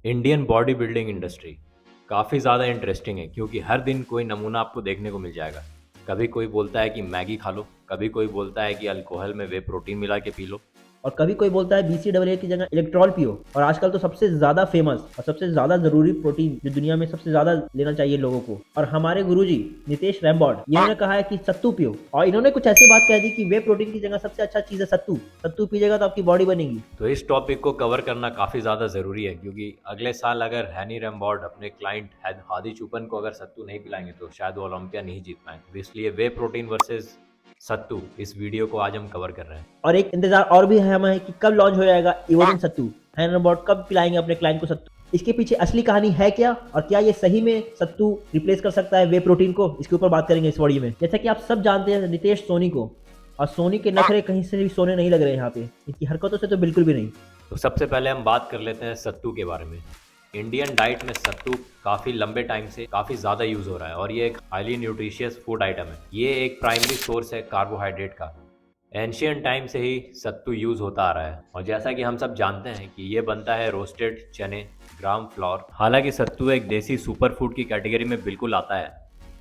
Indian body building industry काफ़ी ज़्यादा interesting है क्योंकि हर दिन कोई नमूना आपको देखने को मिल जाएगा। कभी कोई बोलता है कि मैगी खा लो, कभी कोई बोलता है कि अल्कोहल में वे प्रोटीन मिला के पी लो। और कभी कोई बोलता है BCAA की जगह इलेक्ट्रॉल पियो। और आजकल तो सबसे ज़्यादा फेमस और सबसे ज़्यादा ज़रूरी प्रोटीन जो दुनिया में सबसे ज़्यादा लेना चाहिए लोगों को, और हमारे गुरुजी नितेश रैमबॉर्ड इन्होंने कहा है कि सत्तू पियो। और इन्होंने कुछ ऐसी बात कह दी कि वे प्रोटीन की जगह सबसे अच्छा चीज़ है सत्तू। सत्तू पीजिएगा तो आपकी बॉडी बनेगी। तो इस टॉपिक को कवर करना काफ़ी ज़्यादा ज़रूरी है क्योंकि अगले साल अगर हैनी रैमबॉर्ड अपने क्लाइंट हादी चुपन को अगर सत्तू नहीं पिलाएंगे तो शायद वो ओलंपिया नहीं जीत पाएंगे। तो इसलिए वे प्रोटीन वर्सेस सत्तू इस वीडियो को आज हम कवर कर रहे हैं। और एक इंतजार और भी है हमें कि कब लॉन्च हो जाएगा इवोलिन सत्तू। हैनी रैमबॉर्ड कब पिलाएंगे अपने क्लाइंट को सत्तू। इसके पीछे असली कहानी है क्या, और क्या ये सही में सत्तू रिप्लेस कर सकता है वे प्रोटीन को, इसके ऊपर बात करेंगे इस वीडियो में। जैसा कि आप सब जानते हैं नितेश सोनी को, और सोनी के नखरे कहीं से भी सोने नहीं लग रहे हैं यहाँ पे, इनकी हरकतों से तो बिल्कुल भी नहीं। तो सबसे पहले हम बात कर लेते हैं सत्तू के बारे में। इंडियन डाइट में सत्तू काफ़ी लंबे टाइम से काफ़ी ज़्यादा यूज़ हो रहा है और ये एक हाईली न्यूट्रिशियस फूड आइटम है। ये एक प्राइमरी सोर्स है कार्बोहाइड्रेट का। एंशियंट टाइम से ही सत्तू यूज़ होता आ रहा है और जैसा कि हम सब जानते हैं कि ये बनता है रोस्टेड चने, ग्राम फ्लोर। हालांकि सत्तू एक देसी सुपर फूड की कैटेगरी में बिल्कुल आता है,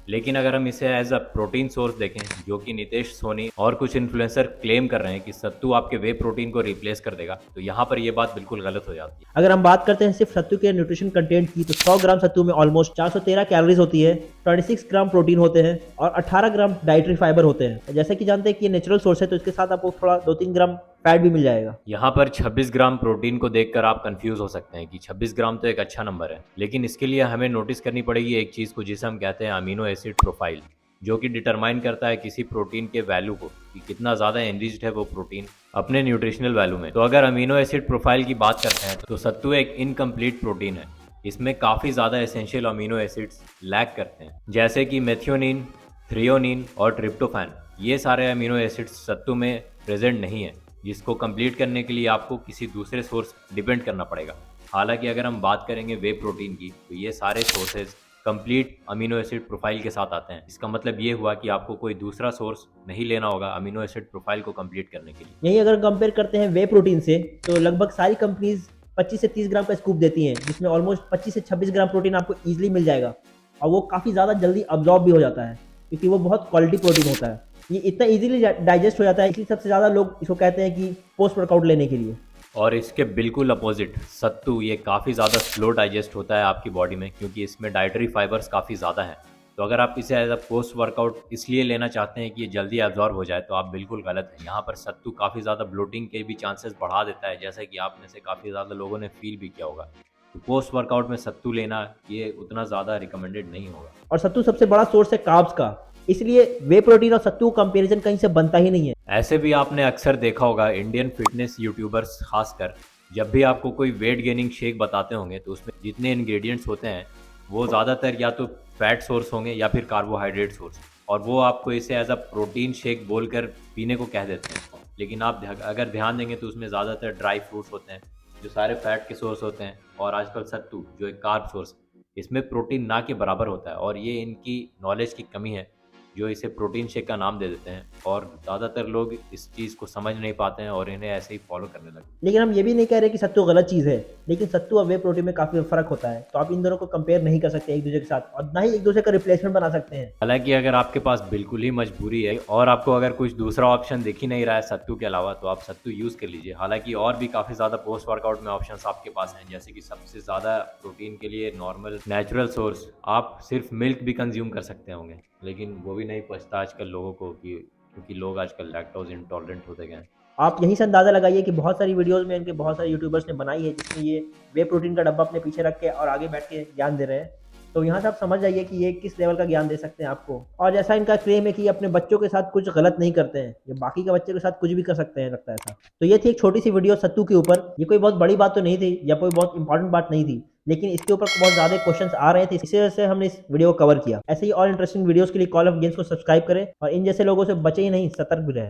लेकिन अगर हम इसे एज अ प्रोटीन सोर्स देखें, जो कि नितेश सोनी और कुछ इन्फ्लुएंसर क्लेम कर रहे हैं कि सत्तू आपके वे प्रोटीन को रिप्लेस कर देगा, तो यहाँ पर ये बात बिल्कुल गलत हो जाती है। अगर हम बात करते हैं सिर्फ सत्तू के न्यूट्रिशन कंटेंट की, तो 100 ग्राम सत्तू में ऑलमोस्ट 413 कैलोरीज होती है, 26 ग्राम प्रोटीन होते हैं और 18 ग्राम डाइटरी फाइबर होते हैं। जैसे कि जानते हैं कि ये नेचुरल सोर्स है, तो इसके साथ आपको थोड़ा 2-3 ग्राम फैट भी मिल जाएगा। यहाँ पर 26 ग्राम प्रोटीन को देखकर आप कंफ्यूज हो सकते हैं कि 26 ग्राम तो एक अच्छा नंबर है, लेकिन इसके लिए हमें नोटिस करनी पड़ेगी एक चीज़ को, जिसे हम कहते हैं अमीनो एसिड प्रोफाइल, जो कि डिटरमाइन करता है किसी प्रोटीन के वैल्यू को कि कितना ज़्यादा एनरिच्ड है वो प्रोटीन अपने न्यूट्रिशनल वैल्यू में। तो अगर अमीनो एसिड प्रोफाइल की बात करते हैं तो सत्तू एक इनकम्प्लीट प्रोटीन है। इसमें काफ़ी ज़्यादा एसेंशियल अमीनो एसिड्स लैक करते हैं, जैसे कि मेथियोनिन, थ्रियोनिन और ट्रिप्टोफैन। ये सारे अमीनो एसिड्स सत्तू में प्रेजेंट नहीं है, जिसको कंप्लीट करने के लिए आपको किसी दूसरे सोर्स डिपेंड करना पड़ेगा। हालांकि अगर हम बात करेंगे वे प्रोटीन की, तो ये सारे sources complete amino acid profile के साथ आते हैं। इसका मतलब ये हुआ कि आपको कोई दूसरा सोर्स नहीं लेना होगा अमीनो एसिड प्रोफाइल को कंप्लीट करने के लिए। यही अगर कंपेयर करते हैं वे प्रोटीन से, तो लगभग सारी कंपनीज 25 से 30 ग्राम का स्कूप देती हैं, जिसमें ऑलमोस्ट 25 से 26 ग्राम प्रोटीन आपको ईजिली मिल जाएगा। और वो काफ़ी ज़्यादा जल्दी अब्जॉर्ब भी हो जाता है, क्योंकि वो बहुत क्वालिटी प्रोटीन होता है। ये इतना इजीली डाइजेस्ट हो जाता है, इसलिए सबसे ज़्यादा लोग इसको कहते हैं कि पोस्ट वर्कआउट लेने के लिए। और इसके बिल्कुल अपोजिट सत्तू, ये काफ़ी ज़्यादा स्लो डाइजेस्ट होता है आपकी बॉडी में, क्योंकि इसमें डाइटरी फाइबर्स काफ़ी ज़्यादा हैं। तो अगर आप इसे एज अ पोस्ट वर्कआउट इसलिए लेना चाहते हैं कि ये जल्दी एब्जॉर्ब हो जाए, तो आप बिल्कुल गलत हैं। यहाँ पर सत्तू काफ़ी ज़्यादा ब्लोटिंग के भी चांसेस बढ़ा देता है, जैसा कि आप में से काफ़ी ज़्यादा लोगों ने फील भी किया होगा। तो पोस्ट वर्कआउट में सत्तू लेना ये उतना ज़्यादा रिकमेंडेड नहीं होगा। और सत्तू सबसे बड़ा सोर्स है कार्ब्स का, इसलिए वे प्रोटीन और सत्तू कंपैरिजन कहीं से बनता ही नहीं है। ऐसे भी आपने अक्सर देखा होगा इंडियन फिटनेस यूट्यूबर्स खासकर, जब भी आपको कोई वेट गेनिंग शेक बताते होंगे तो उसमें जितने इंग्रेडिएंट्स होते हैं वो ज़्यादातर या तो फैट सोर्स होंगे या फिर कार्बोहाइड्रेट सोर्स, और वो आपको इसे एज अ प्रोटीन शेक बोलकर पीने को कह देते हैं। लेकिन आप अगर ध्यान देंगे तो उसमें ज़्यादातर ड्राई फ्रूट्स होते हैं जो सारे फैट के सोर्स होते हैं, और आजकल सत्तू जो एक कार्ब सोर्स, इसमें प्रोटीन ना के बराबर होता है। और ये इनकी नॉलेज की कमी है जो इसे प्रोटीन शेक का नाम दे देते हैं, और ज़्यादातर लोग इस चीज़ को समझ नहीं पाते हैं और इन्हें ऐसे ही फॉलो करने लगते हैं। लेकिन हम ये भी नहीं कह रहे कि सत्तू गलत चीज़ है, लेकिन सत्तू और वे प्रोटीन में काफ़ी फ़र्क होता है, तो आप इन दोनों को कंपेयर नहीं कर सकते एक दूसरे के साथ, और ना ही एक दूसरे का रिप्लेसमेंट बना सकते हैं। हालांकि अगर आपके पास बिल्कुल ही मजबूरी है और आपको अगर कुछ दूसरा ऑप्शन दिख ही नहीं रहा है सत्तू के अलावा, तो आप सत्तू यूज़ कर लीजिए। हालांकि और भी काफ़ी ज़्यादा पोस्ट वर्कआउट में ऑप्शंस आपके पास हैं, जैसे कि सबसे ज़्यादा प्रोटीन के लिए नॉर्मल नेचुरल सोर्स आप सिर्फ मिल्क भी कंज्यूम कर सकते होंगे, लेकिन वो भी नहीं पचता आजकल लोगों को, कि क्योंकि लोग आजकल लैक्टोज इंटॉलरेंट होते गए हैं। आप यहीं से अंदाज़ा लगाइए कि बहुत सारी वीडियोज़ में इनके बहुत सारे यूट्यूबर्स ने बनाई है, जिसमें ये वे प्रोटीन का डब्बा अपने पीछे रख के और आगे बैठ के ज्ञान दे रहे हैं। तो यहाँ से आप समझ जाइए कि ये किस लेवल का ज्ञान दे सकते हैं आपको। और जैसा इनका क्लेम है कि ये अपने बच्चों के साथ कुछ गलत नहीं करते हैं, ये बाकी के बच्चे के साथ कुछ भी कर सकते हैं, लगता है ऐसा। तो ये थी एक छोटी सी वीडियो सत्तू के ऊपर। ये कोई बहुत बड़ी बात तो नहीं थी या कोई बहुत इंपॉर्टेंट बात नहीं थी, लेकिन इसके ऊपर बहुत ज़्यादा क्वेश्चंस आ रहे थे, इसी वजह से हमने इस वीडियो को कवर किया। ऐसे ही और इंटरेस्टिंग वीडियोज़ के लिए कॉल ऑफ गेम्स को सब्सक्राइब करें, और इन जैसे लोगों से बचे ही नहीं, सतर्क भी रहें।